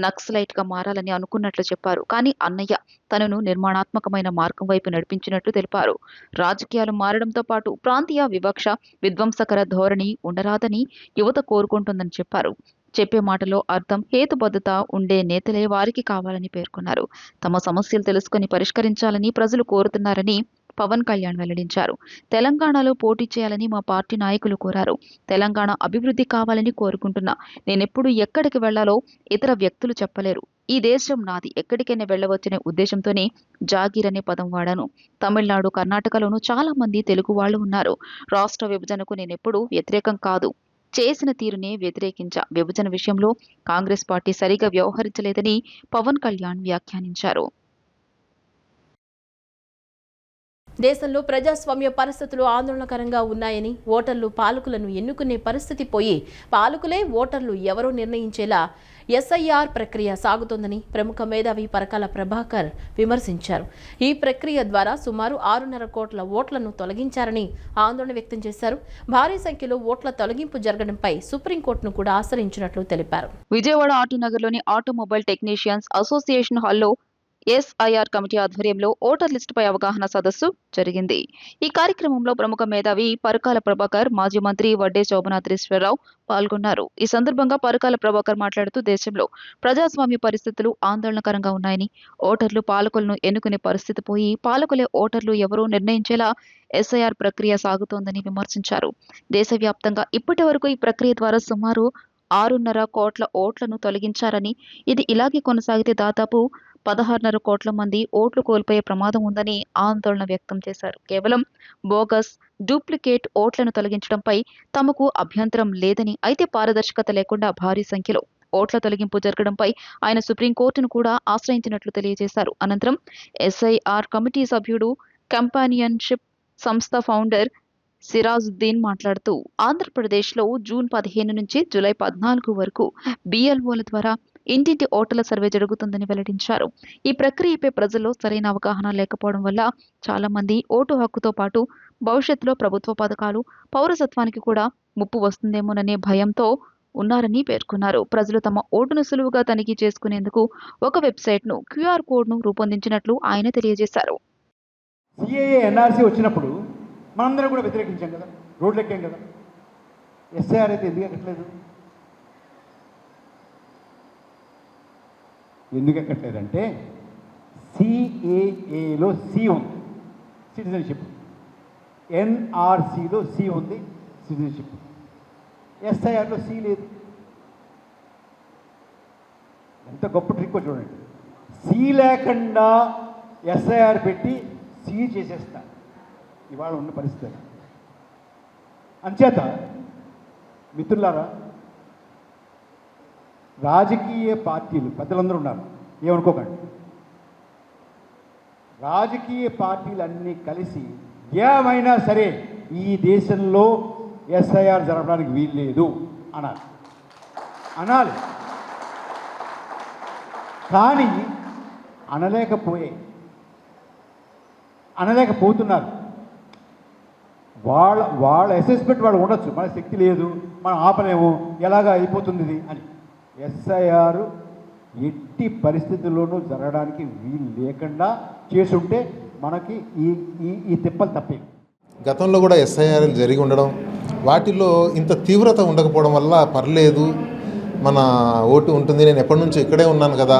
నక్సలైట్ గా మారాలని అనుకున్నట్లు చెప్పారు. కానీ అన్నయ్య తనను నిర్మాణాత్మకమైన మార్గం వైపు నడిపించినట్లు తెలిపారు. రాజకీయాలు మారడంతో పాటు ప్రాంతీయ వివక్ష, విధ్వంసకర ధోరణి ఉండరాదని యువత కోరుకుంటుందని చెప్పారు. చెప్పే మాటలో అర్థం, హేతుబద్ధత ఉండే నేతలే వారికి కావాలని పేర్కొన్నారు. తమ సమస్యలు తెలుసుకుని పరిష్కరించాలని ప్రజలు కోరుతున్నారని పవన్ కళ్యాణ్ వెల్లడించారు. తెలంగాణలో పోటీ చేయాలని మా పార్టీ నాయకులు కోరారు. తెలంగాణ అభివృద్ధి కావాలని కోరుకుంటున్నా. నేనెప్పుడు ఎక్కడికి వెళ్లాలో ఇతర వ్యక్తులు చెప్పలేరు. ఈ దేశం నాది, ఎక్కడికైనా వెళ్లవచ్చనే ఉద్దేశంతోనే జాగీర్ అనే పదం వాడాను. తమిళనాడు, కర్ణాటకలోనూ చాలా మంది తెలుగు వాళ్ళు ఉన్నారు. రాష్ట్ర విభజనకు నేనెప్పుడూ వ్యతిరేకం కాదు. చేసిన తీరునే వ్యతిరేకించా. విభజన విషయంలో కాంగ్రెస్ పార్టీ సరిగా వ్యవహరించలేదని పవన్ కళ్యాణ్ వ్యాఖ్యానించారు. దేశంలో ప్రజాస్వామ్య పరిస్థితులు ఆందోళనకరంగా ఉన్నాయని, ఓటర్లు పాలకులను ఎన్నుకునే పరిస్థితి పోయి పాలకులే ఓటర్లు ఎవరో నిర్ణయించేలా ఎస్ఐఆర్ ప్రక్రియ సాగుతోందని ప్రముఖ మేధావి పరకాల ప్రభాకర్ విమర్శించారు. ఈ ప్రక్రియ ద్వారా సుమారు 6.5 కోట్ల ఓట్లను తొలగించారని ఆందోళన వ్యక్తం చేశారు. భారీ సంఖ్యలో ఓట్ల తొలగింపు జరగడంపై సుప్రీంకోర్టును కూడా ఆశ్రయించినట్లు తెలిపారు. విజయవాడ ఆటోనగర్లోని ఆటోమొబైల్ టెక్నీషియన్స్ అసోసియేషన్ హాల్లో ఎస్ఐఆర్ కమిటీ ఆధ్వర్యంలో ఓటర్ లిస్టుపై అవగాహన సదస్సు జరిగింది. ఈ కార్యక్రమంలో ప్రముఖ మేధావి పరకాల ప్రభాకర్, మాజీ మంత్రి వడ్డే శోభనాద్రీశ్వరరావు పాల్గొన్నారు. ఈ సందర్భంగా పరకాల ప్రభాకర్ మాట్లాడుతూ దేశంలో ప్రజాస్వామ్య పరిస్థితులు ఆందోళనకరంగా ఉన్నాయని, ఓటర్లు పాలకులను ఎన్నుకునే పరిస్థితి పోయి పాలకులే ఓటర్లు ఎవరో నిర్ణయించేలా ఎస్ఐఆర్ ప్రక్రియ సాగుతోందని విమర్శించారు. దేశవ్యాప్తంగా ఇప్పటి వరకు ఈ ప్రక్రియ ద్వారా సుమారు 6.5 కోట్ల ఓట్లను తొలగించారని, ఇది ఇలాగే కొనసాగితే దాదాపు 16.5 కోట్ల మంది ఓట్లు కోల్పోయే ప్రమాదం ఉందని ఆందోళన వ్యక్తం చేశారు. కేవలం బోగస్, డూప్లికేట్ ఓట్లను తొలగించడంపై తమకు అభ్యంతరం లేదని, అయితే పారదర్శకత లేకుండా భారీ సంఖ్యలో ఓట్ల తొలగింపు జరగడంపై ఆయన సుప్రీంకోర్టును కూడా ఆశ్రయించినట్లు తెలియజేశారు. అనంతరం ఎస్ఐఆర్ కమిటీ సభ్యుడు, కంపానియన్షిప్ సంస్థ ఫౌండర్ సిరాజుద్దీన్ మాట్లాడుతూ ఆంధ్రప్రదేశ్లో జూన్ 15 నుంచి జూలై 14 వరకు బిఎల్ఓల ద్వారా ఇంటింటి ఓటర్ల సర్వే జరుగుతుందని వెల్లడించారు. ఈ ప్రక్రియపై ప్రజల్లో సరైన అవగాహన లేకపోవడం వల్ల చాలా మంది ఓటు హక్కుతో పాటు భవిష్యత్తులో ప్రభుత్వ పథకాలు, పౌరసత్వానికి కూడా ముప్పు వస్తుందేమోననే భయంతో ఉన్నారని పేర్కొన్నారు. ప్రజలు తమ ఓటును సులువుగా తనిఖీ చేసుకునేందుకు ఒక వెబ్సైట్ను, క్యూఆర్ కోడ్ను రూపొందించినట్లు ఆయన తెలియజేశారు. సిఏఏ, ఎన్ఆర్సీ వచ్చినప్పుడు మనందరం కూడా వ్యతిరేకించాం కదా, రోడ్లు ఎక్కాం కదా. ఎస్ఐఆర్ అయితే ఎందుకు ఎక్కట్లేదు? ఎందుకు ఎక్కట్లేదంటే సిఏఏలో సి ఉంది, సిటిజన్షిప్. ఎన్ఆర్సీలో సి ఉంది, సిటిజన్షిప్. ఎస్ఐఆర్లో సి లేదు. ఎంత గొప్ప ట్రిక్కో చూడండి. సి లేకుండా ఎస్ఐఆర్ పెట్టి సీజ్ చేసేస్తా. ఇవాళ ఉన్న పరిస్థితి. అంచేత మిత్రులారా, రాజకీయ పార్టీలు పెద్దలందరూ ఉన్నారు, ఏమనుకోకండి. రాజకీయ పార్టీలన్నీ కలిసి ఏమైనా సరే ఈ దేశంలో ఎస్ఐఆర్ జరపడానికి వీల్లేదు అనాలి. కానీ అనలేకపోతున్నారు. వాళ్ళ అసెస్మెంట్ వాళ్ళు ఉండొచ్చు, మన శక్తి లేదు, మనం ఆపలేము, ఎలాగా అయిపోతుంది ఇది అని. ఎస్ఐఆర్ ఎట్టి పరిస్థితుల్లోనూ జరగడానికి వీలు లేకుండా చేసుంటే మనకి ఈ తిప్పలు తప్పే. గతంలో కూడా ఎస్ఐఆర్లు జరిగి ఉండడం, వాటిలో ఇంత తీవ్రత ఉండకపోవడం వల్ల పర్లేదు, మన ఓటు ఉంటుంది, నేను ఎప్పటి నుంచో ఇక్కడే ఉన్నాను కదా,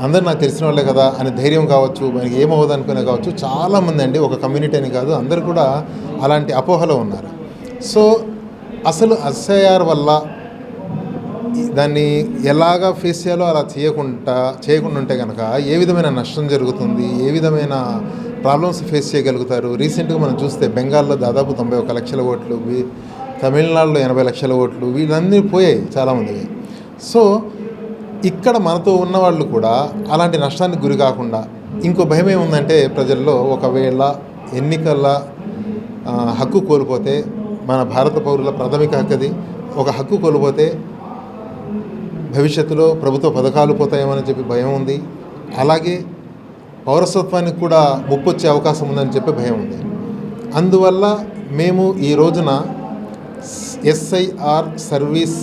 అందరు నాకు తెలిసిన వాళ్ళే కదా అని ధైర్యం కావచ్చు, మనకి ఏమవుతుంది అనుకునే కావచ్చు. చాలామంది అండి, ఒక కమ్యూనిటీ అని కాదు, అందరు కూడా అలాంటి అపోహలో ఉన్నారు. సో అసలు ఎస్ఐఆర్ వల్ల దాన్ని ఎలాగా ఫేస్ చేయాలో అలా చేయకుండా ఉంటే కనుక ఏ విధమైన నష్టం జరుగుతుంది, ఏ విధమైన ప్రాబ్లమ్స్ ఫేస్ చేయగలుగుతారు. రీసెంట్గా మనం చూస్తే బెంగాల్లో దాదాపు 91 లక్షల ఓట్లు, తమిళనాడులో 80 లక్షల ఓట్లు, వీళ్ళన్నీ పోయాయి చాలామందికి. సో ఇక్కడ మనతో ఉన్న వాళ్ళు కూడా అలాంటి నష్టానికి గురి కాకుండా, ఇంకో భయం ఏముందంటే ప్రజల్లో, ఒకవేళ ఎన్నికల హక్కు కోల్పోతే, మన భారత పౌరుల ప్రాథమిక హక్కుది, ఒక హక్కు కోల్పోతే భవిష్యత్తులో ప్రభుత్వ పథకాలు పోతాయేమని చెప్పి భయం ఉంది. అలాగే పౌరసత్వానికి కూడా ముప్పు వచ్చే అవకాశం ఉందని చెప్పి భయం ఉంది. అందువల్ల మేము ఈ రోజున ఎస్ఐఆర్ సర్వీస్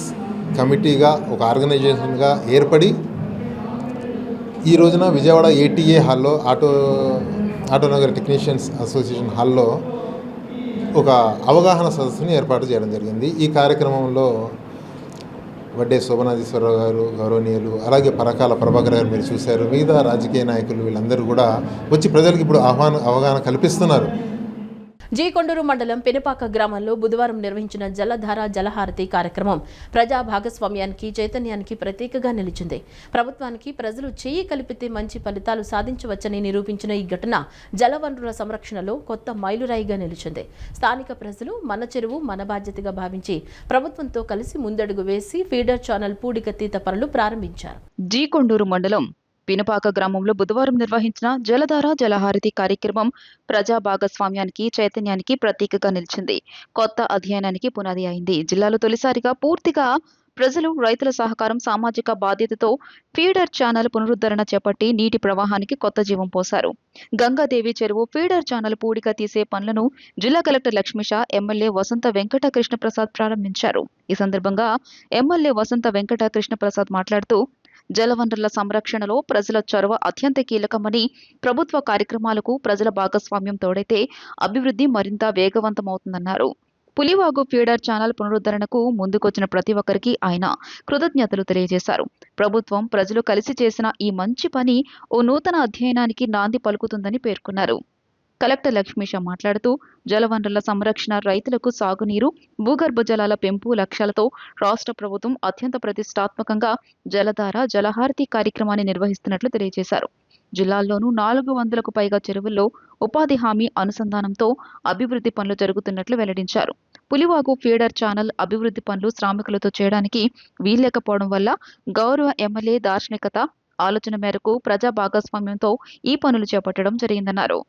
కమిటీగా, ఒక ఆర్గనైజేషన్గా ఏర్పడి ఈ రోజున విజయవాడ ATA హాల్లో, ఆటోనగర్ టెక్నీషియన్స్ అసోసియేషన్ హాల్లో ఒక అవగాహన సదస్సుని ఏర్పాటు చేయడం జరిగింది. ఈ కార్యక్రమంలో వడ్డే శోభనాధీశ్వరరావు గారు గౌరవనీయులు, అలాగే పరకాల ప్రభాకర్ గారు మీరు చూశారు, మిగతా రాజకీయ నాయకులు వీళ్ళందరూ కూడా వచ్చి ప్రజలకు ఇప్పుడు అవగాహన కల్పిస్తున్నారు. జీ కొండూరు మండలం పెనుపాక గ్రామంలో బుధవారం నిర్వహించిన జలధార జలహారతి కార్యక్రమం ప్రజా భాగస్వామ్యానికి, చైతన్యానికి ప్రతీకగా నిలిచింది. ప్రభుత్వానికి ప్రజలు చేయి కలిపితే మంచి ఫలితాలు సాధించవచ్చని నిరూపించిన ఈ ఘటన జలవనరుల సంరక్షణలో కొత్త మైలురాయిగా నిలిచింది. స్థానిక ప్రజలు మన చెరువు మన బాధ్యతగా భావించి ప్రభుత్వంతో కలిసి ముందడుగు వేసి ఫీడర్ ఛానల్ పూడికతీత పనులు ప్రారంభించారు. జీ కొండూరు మండలం పినపాక గ్రామంలో బుధవారం నిర్వహించిన జలధార జలహారతి కార్యక్రమం ప్రజా భాగస్వామ్యానికి, చైతన్యానికి ప్రతీకగా నిలిచింది. కొత్త అధ్యయనానికి పునాది అయింది. జిల్లాలో తొలిసారిగా పూర్తిగా ప్రజలు, రైతుల సహకారం, సామాజిక బాధ్యతతో ఫీడర్ ఛానల్ పునరుద్ధరణ చేపట్టి నీటి ప్రవాహానికి కొత్త జీవం పోశారు. గంగాదేవి చెరువు ఫీడర్ ఛానల్ పూడిక తీసే పనులను జిల్లా కలెక్టర్ లక్ష్మీషా, ఎమ్మెల్యే వసంత వెంకట కృష్ణప్రసాద్ ప్రారంభించారు. ఈ సందర్భంగా ఎమ్మెల్యే వసంత వెంకట కృష్ణప్రసాద్ మాట్లాడుతూ, జలవనరుల సంరక్షణలో ప్రజల చొరవ అత్యంత కీలకమని, ప్రభుత్వ కార్యక్రమాలకు ప్రజల భాగస్వామ్యం తోడైతే అభివృద్ధి మరింత వేగవంతమవుతుందన్నారు. పులివాగు ఫీడర్ ఛానల్ పునరుద్ధరణకు ముందుకొచ్చిన ప్రతి ఒక్కరికి ఆయన కృతజ్ఞతలు తెలియజేశారు. ప్రభుత్వం, ప్రజలు కలిసి చేసిన ఈ మంచి పని ఓ నూతన అధ్యయనానికి నాంది పలుకుతుందని పేర్కొన్నారు. కలెక్టర్ లక్ష్మీషా మాట్లాడుతూ, జలవనరుల సంరక్షణ, రైతులకు సాగునీరు, భూగర్భ జలాల పెంపు లక్ష్యాలతో రాష్ట్ర ప్రభుత్వం అత్యంత ప్రతిష్టాత్మకంగా జలధార జలహారతి కార్యక్రమాన్ని నిర్వహిస్తున్నట్లు తెలియజేశారు. జిల్లాల్లోనూ 400కు పైగా చెరువుల్లో ఉపాధి హామీ అనుసంధానంతో అభివృద్ధి పనులు జరుగుతున్నట్లు వెల్లడించారు. పులివాగు ఫీడర్ ఛానల్ అభివృద్ధి పనులు శ్రామికులతో చేయడానికి వీల్లేకపోవడం వల్ల గౌరవ ఎమ్మెల్యే దార్శనికత, ఆలోచన మేరకు ప్రజా భాగస్వామ్యంతో ఈ పనులు చేపట్టడం జరిగిందన్నారు.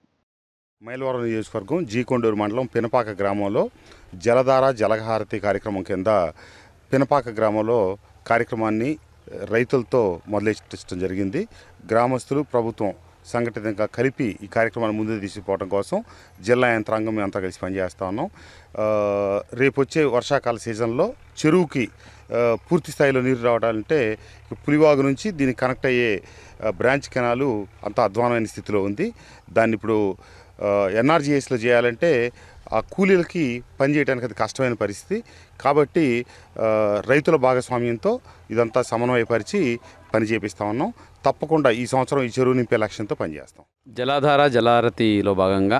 మైలవరం నియోజకవర్గం జీ కొండూరు మండలం పినపాక గ్రామంలో జలధార జలహారతి కార్యక్రమం కింద పినపాక గ్రామంలో కార్యక్రమాన్ని రైతులతో మొదలెట్టడం జరిగింది. గ్రామస్తులు, ప్రభుత్వం సంఘటితంగా కలిపి ఈ కార్యక్రమాన్ని ముందుకు తీసుకుపోవడం కోసం జిల్లా యంత్రాంగం అంతా కలిసి పనిచేస్తూ ఉన్నాం. రేపు వచ్చే వర్షాకాల సీజన్లో చెరువుకి పూర్తి స్థాయిలో నీరు రావడాలంటే పులివాగు నుంచి దీనికి కనెక్ట్ అయ్యే బ్రాంచ్ కెనాలు అంత అధ్వానమైన స్థితిలో ఉంది. దాన్ని ఇప్పుడు NRGSలో చేయాలంటే ఆ కూలీలకి పనిచేయడానికి అది కష్టమైన పరిస్థితి. కాబట్టి రైతుల భాగస్వామ్యంతో ఇదంతా సమన్వయపరిచి పని చేపిస్తూ ఉన్నాం. తప్పకుండా ఈ సంవత్సరం ఈ చెరువు నింపే లక్ష్యంతో పనిచేస్తాం. జలధార జలహారతిలో భాగంగా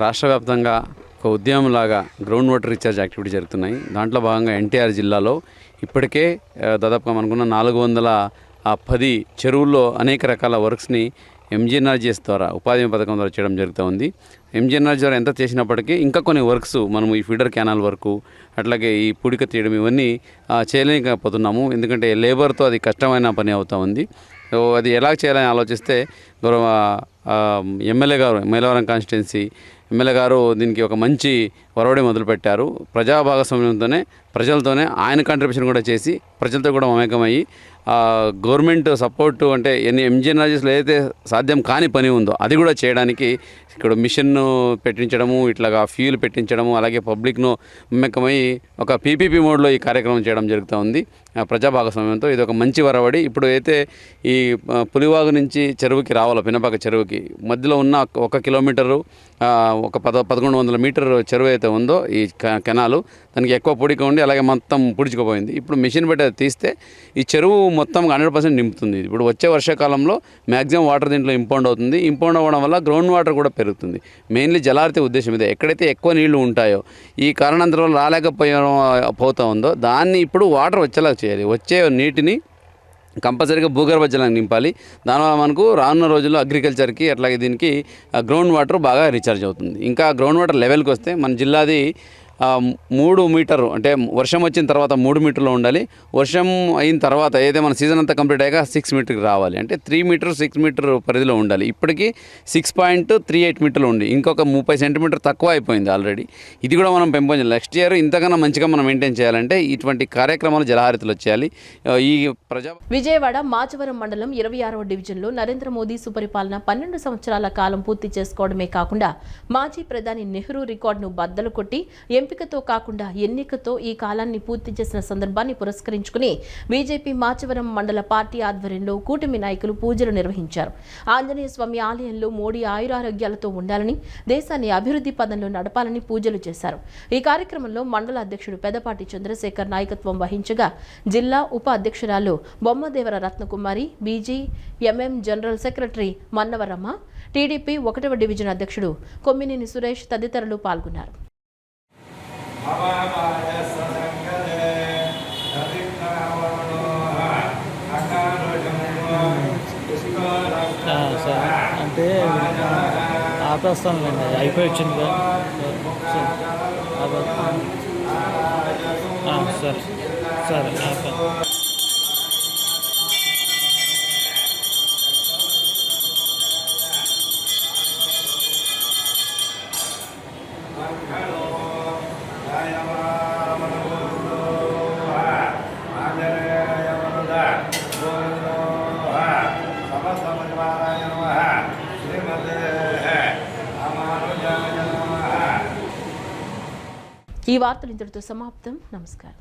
రాష్ట్ర వ్యాప్తంగా ఒక ఉద్యమంలాగా గ్రౌండ్ వాటర్ రీఛార్జ్ యాక్టివిటీ జరుగుతున్నాయి. దాంట్లో భాగంగా NTR జిల్లాలో ఇప్పటికే దాదాపుగా మనకున్న 410 చెరువుల్లో అనేక రకాల వర్క్స్ని ఎంజీఎన్ఆర్జీఎస్ ద్వారా ఉపాధి హామీ పథకం ద్వారా చేయడం జరుగుతూ ఉంది. ఎంజీఎన్ఆర్జీ ద్వారా ఎంత చేసినప్పటికీ ఇంకా కొన్ని వర్క్స్ మనము ఈ ఫీడర్ కెనాల్ వర్కు అట్లాగే ఈ పూడిక తీయడం ఇవన్నీ చేయలేకపోతున్నాము. ఎందుకంటే లేబర్తో అది కష్టమైన పని అవుతూ ఉంది. సో అది ఎలా చేయాలని ఆలోచిస్తే గౌరవ ఎమ్మెల్యే గారు మైలవరం కాన్స్టిట్యున్సీ ఎమ్మెల్యే గారు దీనికి ఒక మంచి ఒరవడి మొదలుపెట్టారు. ప్రజా భాగస్వామ్యంతోనే ప్రజలతోనే ఆయన కాంట్రిబ్యూషన్ కూడా చేసి ప్రజలతో కూడా మమేకమయ్యి గవర్నమెంట్ సపోర్టు అంటే ఎంజీఎన్ఆర్జీస్లో ఏదైతే సాధ్యం కాని పని ఉందో అది కూడా చేయడానికి ఇక్కడ మిషన్ పెట్టించడము, ఇట్లాగా ఫ్యూల్ పెట్టించడము, అలాగే పబ్లిక్ను మమేకమై ఒక పీపీపీ మోడ్లో ఈ కార్యక్రమం చేయడం జరుగుతూ ఉంది ప్రజా భాగస్వామ్యంతో. ఇది ఒక మంచి వరవడి. ఇప్పుడు అయితే ఈ పులివాగు నుంచి చెరువుకి రావాలో పినపాక చెరువుకి మధ్యలో ఉన్న 1 కిలోమీటరు ఒక 1100 మీటర్ చెరువు అయితే ఉందో ఈ కెనాలు దానికి ఎక్కువ పొడిక ఉండి అలాగే మొత్తం పుడుచుకుపోయింది. ఇప్పుడు మిషన్ పెట్టి తీస్తే ఈ చెరువు మొత్తం 100% నింపుతుంది. ఇప్పుడు వచ్చే వర్షాకాలంలో మ్యాక్సిమం వాటర్ దీంట్లో ఇంపౌండ్ అవుతుంది. ఇంపౌండ్ అవ్వడం వల్ల గ్రౌండ్ వాటర్ కూడా పెరుగుతుంది. మెయిన్లీ జలార్తి ఉద్దేశం ఇదే. ఎక్కడైతే ఎక్కువ నీళ్లు ఉంటాయో ఈ కారణాంతరం పోతూ ఉందో దాన్ని ఇప్పుడు వాటర్ వచ్చేలా చేయాలి. వచ్చే నీటిని కంపల్సరీగా భూగర్భ జలాన్ని నింపాలి. దానివల్ల మనకు రానున్న రోజుల్లో అగ్రికల్చర్కి అట్లాగే దీనికి గ్రౌండ్ వాటర్ బాగా రీఛార్జ్ అవుతుంది. ఇంకా గ్రౌండ్ వాటర్ లెవెల్కి వస్తే మన జిల్లాది 3 మీటరు అంటే వర్షం వచ్చిన తర్వాత 3 మీటర్లో ఉండాలి. వర్షం అయిన తర్వాత ఏదైతే మన సీజన్ అంతా కంప్లీట్ అయ్యాక 6 మీటర్కి రావాలి. అంటే 3 మీటర్ 6 మీటర్ పరిధిలో ఉండాలి. ఇప్పటికీ 6.38 మీటర్లు ఉంది. ఇంకొక 30 సెంటీమీటర్ తక్కువ అయిపోయింది ఆల్రెడీ. ఇది కూడా మనం పెంపొందాలి. నెక్స్ట్ ఇయర్ ఇంతకన్నా మంచిగా మనం మెయింటైన్ చేయాలంటే ఇటువంటి కార్యక్రమాలు జలహారతిలో వచ్చేయాలి. ఈ విజయవాడ మాచవరం మండలం 26వ డివిజన్లో నరేంద్ర మోదీ సుపరిపాలన 12 సంవత్సరాల కాలం పూర్తి చేసుకోవడమే కాకుండా మాజీ ప్రధాని నెహ్రూ రికార్డును బద్దలు కొట్టి ఎంపికతో కాకుండా ఎన్నికతో ఈ కాలాన్ని పూర్తి చేసిన సందర్భాన్ని పురస్కరించుకుని బీజేపీ మాచవరం మండల పార్టీ ఆధ్వర్యంలో కూటమి నాయకులు పూజలు నిర్వహించారు. ఆంజనేయ స్వామి ఆలయంలో మోడీ ఆయురారోగ్యాలతో ఉండాలని, దేశాన్ని అభివృద్ధి పదంలో నడపాలని పూజలు చేశారు. ఈ కార్యక్రమంలో మండల అధ్యక్షుడు పెదపాటి చంద్రశేఖర్ నాయకత్వం వహించగా జిల్లా ఉప అధ్యక్షురాలు Bommadevara Ratnakumari, BG MM general secretary Mannavaramma, TDP 1వ డివిజన్ అధ్యక్షుడు కొమ్మినేని సురేష్ తదితరులు పాల్గొన్నారు. అంటే ఆపేస్తానులేండి, అయిపోయి వచ్చింది కదా. సరే సరే ఈ వార్తలు ఇంతటితో సమాప్తం. నమస్కారం.